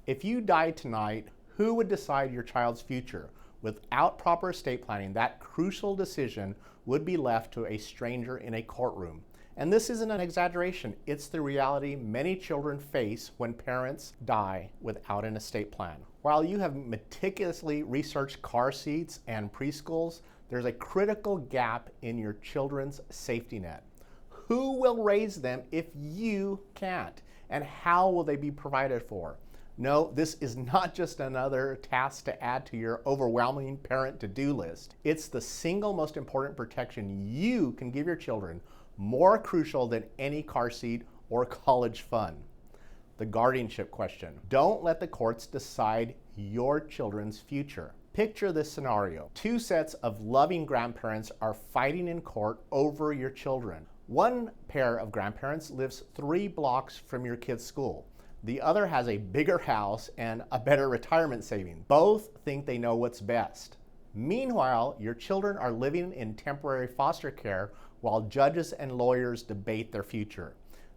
If you died tonight, who would decide your child's future? Without proper estate planning, that crucial decision would be left to a stranger in a courtroom. And this isn't an exaggeration, it's the reality many children face when parents die without an estate plan. While you have meticulously researched car seats and preschools, there's a critical gap in your children's safety net. Who will raise them if you can't? And how will they be provided for? No, this is not just another task to add to your overwhelming parent to-do list. It's the single most important protection you can give your children, more crucial than any car seat or college fund. The guardianship question. Don't let the courts decide your children's future. Picture this scenario. Two sets of loving grandparents are fighting in court over your children. One pair of grandparents lives 3 blocks from your kid's school. The other has a bigger house and a better retirement saving. Both think they know what's best. Meanwhile, your children are living in temporary foster care while judges and lawyers debate their future.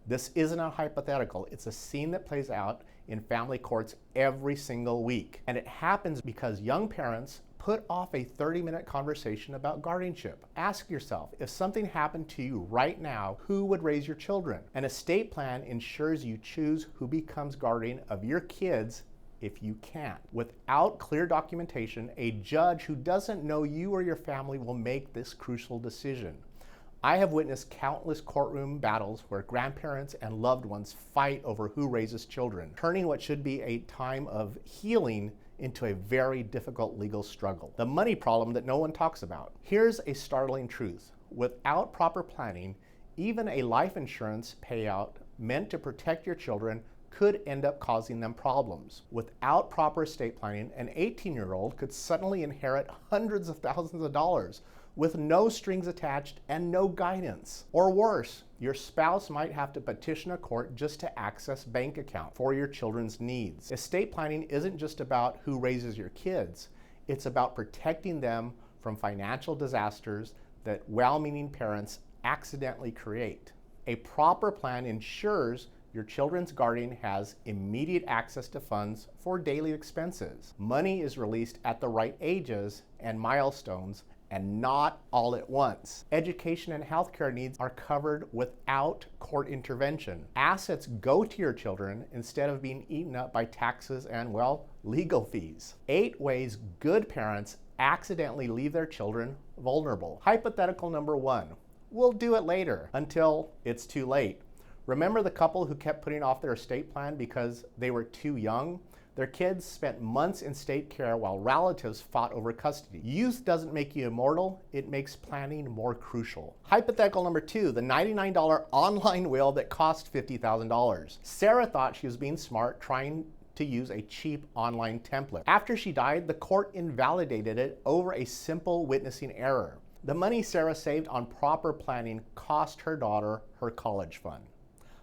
This isn't a hypothetical. It's a scene that plays out in family courts every single week. And it happens because young parents put off a 30-minute conversation about guardianship. Ask yourself, if something happened to you right now, who would raise your children? An estate plan ensures you choose who becomes guardian of your kids if you can't. Without clear documentation, a judge who doesn't know you or your family will make this crucial decision. I have witnessed countless courtroom battles where grandparents and loved ones fight over who raises children, turning what should be a time of healing into a very difficult legal struggle. The money problem that no one talks about. Here's a startling truth. Without proper planning, even a life insurance payout meant to protect your children could end up causing them problems. Without proper estate planning, an 18-year-old could suddenly inherit hundreds of thousands of dollars with no strings attached and no guidance. Or worse, your spouse might have to petition a court just to access bank account for your children's needs. Estate planning isn't just about who raises your kids, it's about protecting them from financial disasters that well-meaning parents accidentally create. A proper plan ensures your children's guardian has immediate access to funds for daily expenses. Money is released at the right ages and milestones, and not all at once. Education and healthcare needs are covered without court intervention. Assets go to your children instead of being eaten up by taxes and, well, legal fees. 8 ways good parents accidentally leave their children vulnerable. Hypothetical number 1. We'll do it later, until it's too late. Remember the couple who kept putting off their estate plan because they were too young? Their kids spent months in state care while relatives fought over custody. Youth doesn't make you immortal, it makes planning more crucial. Hypothetical number 2, the $99 online will that cost $50,000. Sarah thought she was being smart trying to use a cheap online template. After she died, the court invalidated it over a simple witnessing error. The money Sarah saved on proper planning cost her daughter her college fund.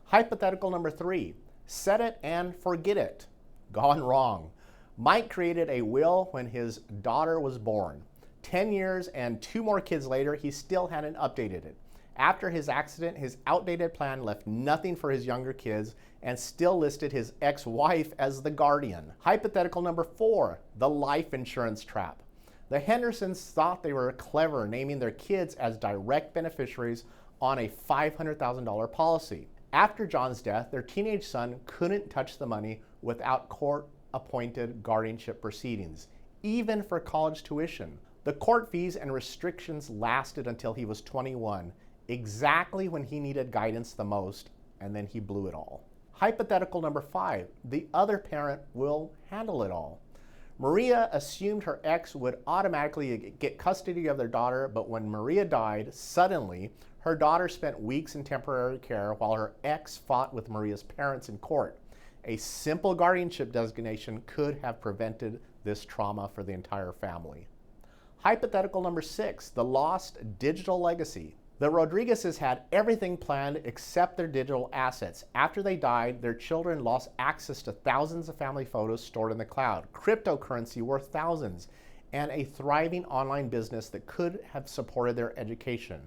Hypothetical number 3, set it and forget it. Gone wrong. Mike created a will when his daughter was born. 10 years and 2 more kids later, he still hadn't updated it. After his accident, his outdated plan left nothing for his younger kids and still listed his ex-wife as the guardian. Hypothetical number 4, the life insurance trap. The Hendersons thought they were clever naming their kids as direct beneficiaries on a $500,000 policy. After John's death, their teenage son couldn't touch the money without court-appointed guardianship proceedings, even for college tuition. The court fees and restrictions lasted until he was 21, exactly when he needed guidance the most, and then he blew it all. Hypothetical number 5, the other parent will handle it all. Maria assumed her ex would automatically get custody of their daughter, but when Maria died, suddenly, her daughter spent weeks in temporary care while her ex fought with Maria's parents in court. A simple guardianship designation could have prevented this trauma for the entire family. Hypothetical number 6, the lost digital legacy. The Rodriguezes had everything planned except their digital assets. After they died, their children lost access to thousands of family photos stored in the cloud, cryptocurrency worth thousands, and a thriving online business that could have supported their education.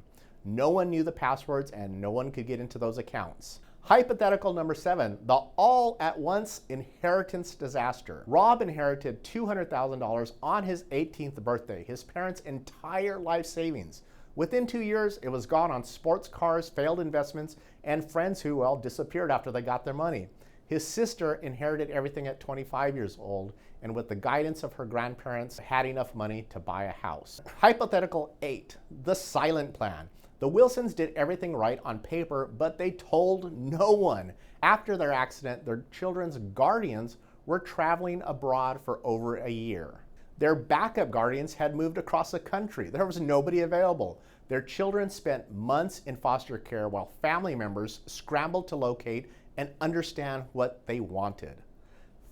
No one knew the passwords and no one could get into those accounts. Hypothetical number 7, the all-at-once inheritance disaster. Rob inherited $200,000 on his 18th birthday, his parents' entire life savings. Within 2 years, it was gone on sports cars, failed investments, and friends who, well, disappeared after they got their money. His sister inherited everything at 25 years old, and with the guidance of her grandparents, had enough money to buy a house. Hypothetical 8, the silent plan. The Wilsons did everything right on paper, but they told no one. After their accident, their children's guardians were traveling abroad for over a year. Their backup guardians had moved across the country. There was nobody available. Their children spent months in foster care while family members scrambled to locate and understand what they wanted.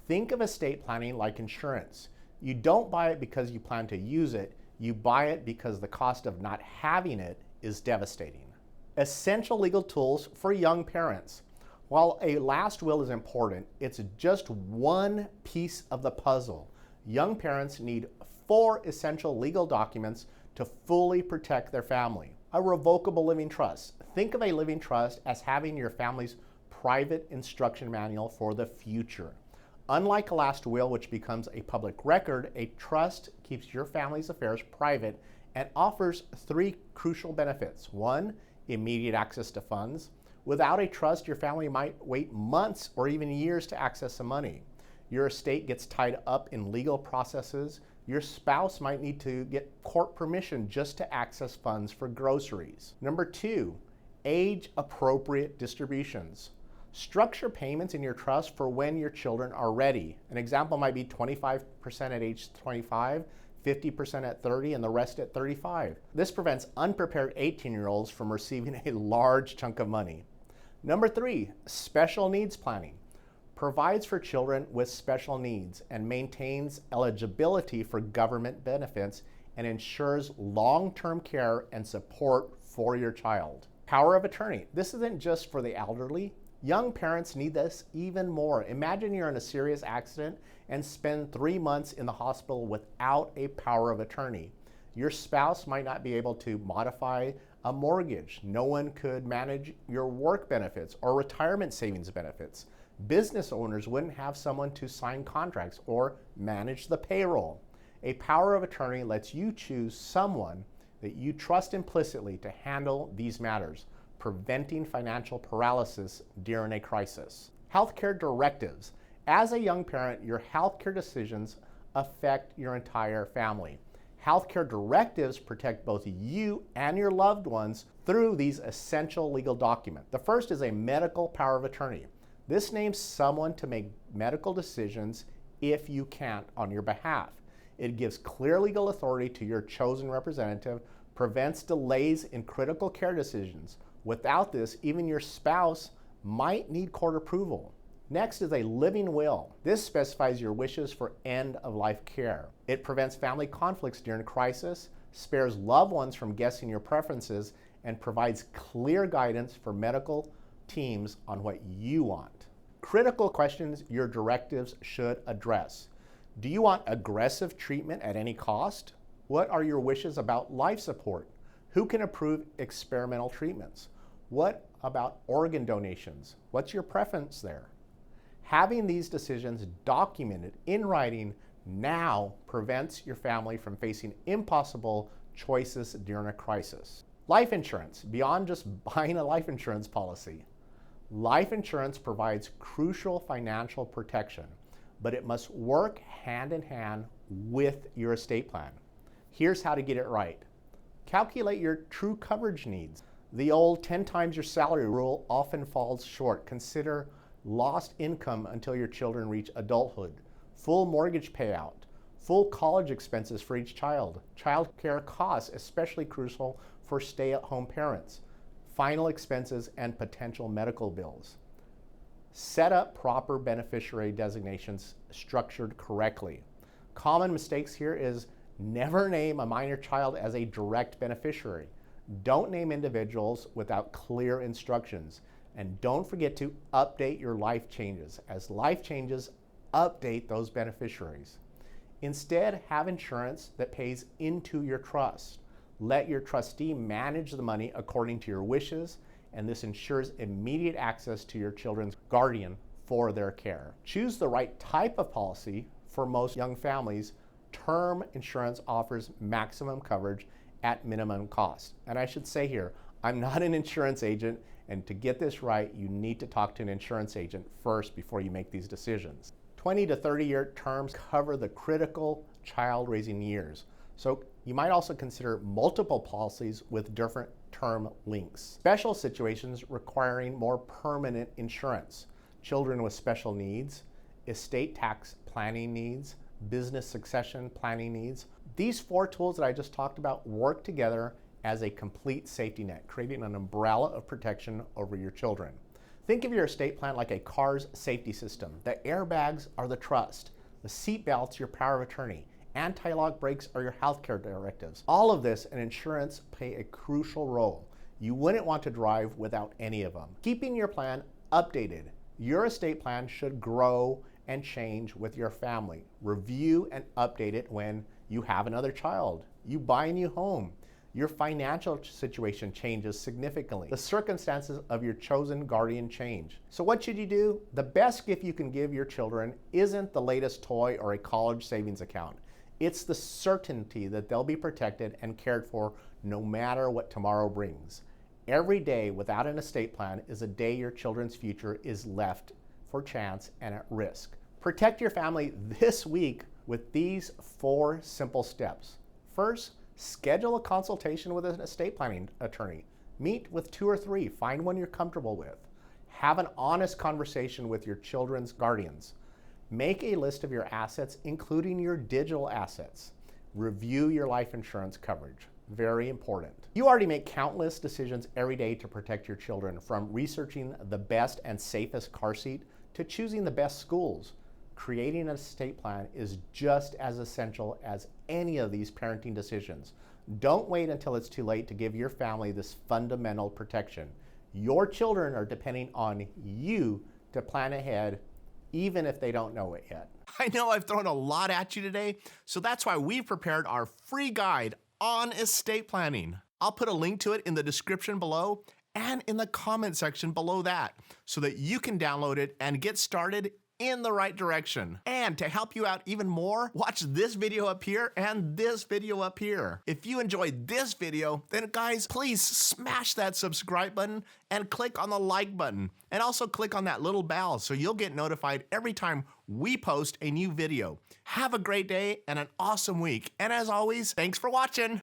Think of estate planning like insurance. You don't buy it because you plan to use it. You buy it because the cost of not having it is devastating. Essential legal tools for young parents. While a last will is important, it's just one piece of the puzzle. Young parents need 4 essential legal documents to fully protect their family. A revocable living trust. Think of a living trust as having your family's private instruction manual for the future. Unlike a last will, which becomes a public record, a trust keeps your family's affairs private and offers 3 crucial benefits. 1, immediate access to funds. Without a trust, your family might wait months or even years to access the money. Your estate gets tied up in legal processes. Your spouse might need to get court permission just to access funds for groceries. Number 2, age-appropriate distributions. Structure payments in your trust for when your children are ready. An example might be 25% at age 25, 50% at 30, and the rest at 35. This prevents unprepared 18-year-olds from receiving a large chunk of money. Number 3, special needs planning. Provides for children with special needs and maintains eligibility for government benefits and ensures long-term care and support for your child. Power of attorney. This isn't just for the elderly. Young parents need this even more. Imagine you're in a serious accident and spend 3 months in the hospital without a power of attorney. Your spouse might not be able to modify a mortgage. No one could manage your work benefits or retirement savings benefits. Business owners wouldn't have someone to sign contracts or manage the payroll. A power of attorney lets you choose someone that you trust implicitly to handle these matters, preventing financial paralysis during a crisis. Healthcare directives. As a young parent, your healthcare decisions affect your entire family. Healthcare directives protect both you and your loved ones through these essential legal documents. The first is a medical power of attorney. This names someone to make medical decisions if you can't on your behalf. It gives clear legal authority to your chosen representative, prevents delays in critical care decisions. Without this, even your spouse might need court approval. Next is a living will. This specifies your wishes for end-of-life care. It prevents family conflicts during crisis, spares loved ones from guessing your preferences, and provides clear guidance for medical teams on what you want. Critical questions your directives should address. Do you want aggressive treatment at any cost? What are your wishes about life support? Who can approve experimental treatments? What about organ donations? What's your preference there? Having these decisions documented in writing now prevents your family from facing impossible choices during a crisis. Life insurance, beyond just buying a life insurance policy. Life insurance provides crucial financial protection, but it must work hand in hand with your estate plan. Here's how to get it right. Calculate your true coverage needs. The old 10 times your salary rule often falls short. Consider lost income until your children reach adulthood, full mortgage payout, full college expenses for each child, child care costs, especially crucial for stay-at-home parents, final expenses, and potential medical bills. Set up proper beneficiary designations structured correctly. Common mistakes here is never name a minor child as a direct beneficiary. Don't name individuals without clear instructions. And don't forget to update your life changes. As life changes, update those beneficiaries. Instead, have insurance that pays into your trust. Let your trustee manage the money according to your wishes and this ensures immediate access to your children's guardian for their care. Choose the right type of policy. For most young families, term insurance offers maximum coverage at minimum cost. And I should say here, I'm not an insurance agent, and to get this right, you need to talk to an insurance agent first before you make these decisions. 20 to 30-year terms cover the critical child raising years. So you might also consider multiple policies with different term lengths. Special situations requiring more permanent insurance. Children with special needs, estate tax planning needs, business succession planning needs. These 4 tools that I just talked about work together as a complete safety net, creating an umbrella of protection over your children. Think of your estate plan like a car's safety system. The airbags are the trust, the seat belts your power of attorney, anti-lock brakes are your healthcare directives. All of this and insurance play a crucial role. You wouldn't want to drive without any of them. Keeping your plan updated. Your estate plan should grow and change with your family. Review and update it when you have another child, you buy a new home, your financial situation changes significantly, the circumstances of your chosen guardian change. So what should you do? The best gift you can give your children isn't the latest toy or a college savings account. It's the certainty that they'll be protected and cared for no matter what tomorrow brings. Every day without an estate plan is a day your children's future is left for chance and at risk. Protect your family this week with these 4 simple steps. First, schedule a consultation with an estate planning attorney. Meet with 2 or 3, find one you're comfortable with. Have an honest conversation with your children's guardians. Make a list of your assets, including your digital assets. Review your life insurance coverage. Very important. You already make countless decisions every day to protect your children, from researching the best and safest car seat to choosing the best schools. Creating an estate plan is just as essential as any of these parenting decisions. Don't wait until it's too late to give your family this fundamental protection. Your children are depending on you to plan ahead, even if they don't know it yet. I know I've thrown a lot at you today, so that's why we've prepared our free guide on estate planning. I'll put a link to it in the description below and in the comment section below that, so that you can download it and get started in the right direction. And to help you out even more, watch this video up here and this video up here. If you enjoyed this video, then guys, please smash that subscribe button and click on the like button. And also click on that little bell so you'll get notified every time we post a new video. Have a great day and an awesome week. And as always, thanks for watching.